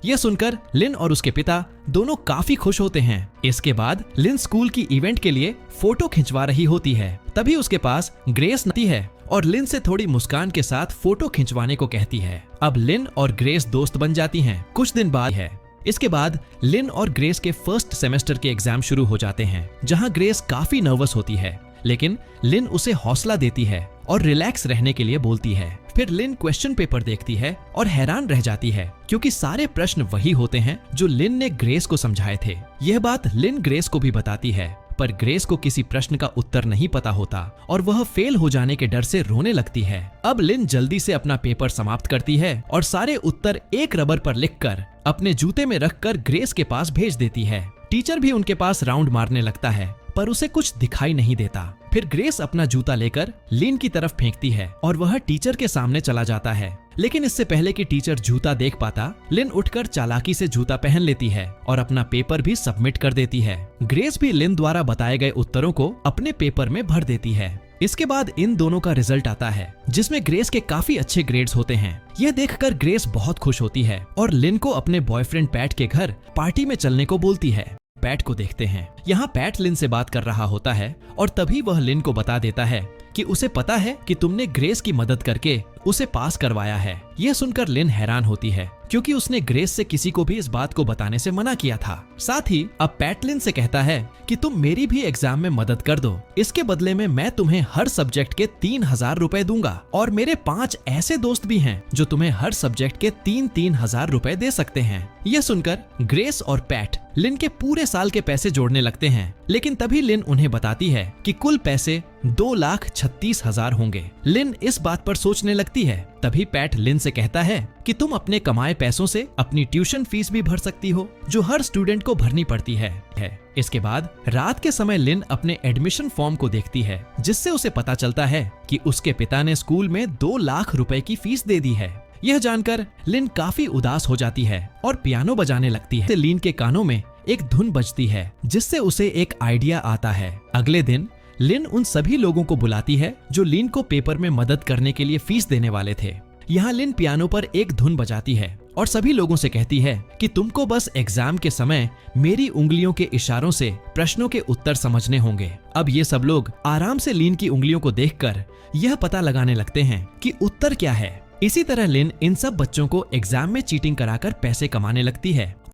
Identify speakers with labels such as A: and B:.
A: यह सुनकर लिन और उसके पिता दोनों काफी खुश होते हैं। इसके बाद लिन स्कूल की इवेंट के लिए फोटो खिंचवा रही होती है। तभी उसके पास ग्रेस आती है और लिन से थोड़ी मुस्कान के साथ फोटो खिंचवाने को कहती है। अब लिन और ग्रेस दोस्त बन जाती हैं। कुछ दिन बाद है। इसके बाद लिन और ग्रेस के फर्स्ट सेमेस्टर के एग्जाम शुरू हो जाते हैं, जहां ग्रेस काफी नर्वस होती है, लेकिन लिन उसे हौसला देती है और रिलैक्स रहने के लिए बोलती है। फिर लिन क्वेश्चन पेपर देखती है और हैरान रह जाती है, क्योंकि सारे प्रश्न वही होते हैं जो लिन ने ग्रेस को समझाए थे। यह बात लिन ग्रेस को भी बताती है, पर ग्रेस को किसी प्रश्न का उत्तर नहीं पता होता और वह फेल हो जाने के डर से रोने लगती है। अब लिन जल्दी से अपना पेपर समाप्त करती है और सारे उत्तर एक रबर पर लिखकर अपने जूते में रखकर ग्रेस के पास भेज देती है। टीचर भी उनके पास राउंड मारने लगता है, पर उसे कुछ दिखाई नहीं देता। फिर ग्रेस अपना जूता लेकर लिन की तरफ फेंकती है और वह टीचर के सामने चला जाता है, लेकिन इससे पहले कि टीचर जूता देख पाता, लिन उठकर चालाकी से जूता पहन लेती है और अपना पेपर भी सबमिट कर देती है। ग्रेस भी लिन द्वारा बताए गए उत्तरों को अपने पेपर में भर देती है। इसके बाद इन दोनों का रिजल्ट आता है, जिसमें ग्रेस के काफी अच्छे ग्रेड्स होते हैं। यह देखकर ग्रेस बहुत खुश होती है और लिन को अपने बॉयफ्रेंड पैट के घर पार्टी में चलने को बोलती है। पैट को देखते हैं। यहाँ पैट लिन से बात कर रहा होता है और तभी वह लिन को बता देता है कि उसे पता है कि तुमने ग्रेस की मदद करके उसे पास करवाया है। यह सुनकर लिन हैरान होती है, क्योंकि उसने ग्रेस से किसी को भी इस बात को बताने से मना किया था। साथ ही अब पैट लिन से कहता है कि तुम मेरी भी एग्जाम में मदद कर दो। इसके बदले में मैं तुम्हें हर सब्जेक्ट के 3000 रुपए दूंगा और मेरे 5 ऐसे दोस्त भी हैं जो तुम्हें हर सब्जेक्ट के 3-3000 रुपए दे सकते हैं। यह सुनकर ग्रेस और पैट लिन के पूरे साल के पैसे जोड़ने लगते हैं, लेकिन तभी लिन उन्हें बताती है कि कुल पैसे 2,36,000 होंगे। लिन इस बात पर सोचने लगती है। तभी पैट लिन से कहता है कि तुम अपने कमाए पैसों से अपनी ट्यूशन फीस भी भर सकती हो, जो हर स्टूडेंट को भरनी पड़ती है। इसके बाद रात के समय लिन अपने एडमिशन फॉर्म को देखती है, जिससे उसे पता चलता है कि उसके पिता ने स्कूल में 2 लाख रुपए की फीस दे दी है। यह जानकर लिन काफी उदास हो जाती है और पियानो बजाने लगती है। लिन के कानों में एक धुन बजती है, जिससे उसे एक आइडिया आता है। अगले दिन लिन उन सभी लोगों को बुलाती है जो लिन को पेपर में मदद करने के लिए फीस देने वाले थे। यहाँ लिन पियानो पर एक धुन बजाती है और सभी लोगों से कहती है कि तुमको बस एग्जाम के समय मेरी उंगलियों के इशारों से प्रश्नों के उत्तर समझने होंगे। अब ये सब लोग आराम से लिन की उंगलियों को देखकर यह पता लगाने लगते हैं कि उत्तर क्या है। इसी तरह लिन इन सब बच्चों को एग्जाम में चीटिंग कराकर पैसे कमाने लगती है।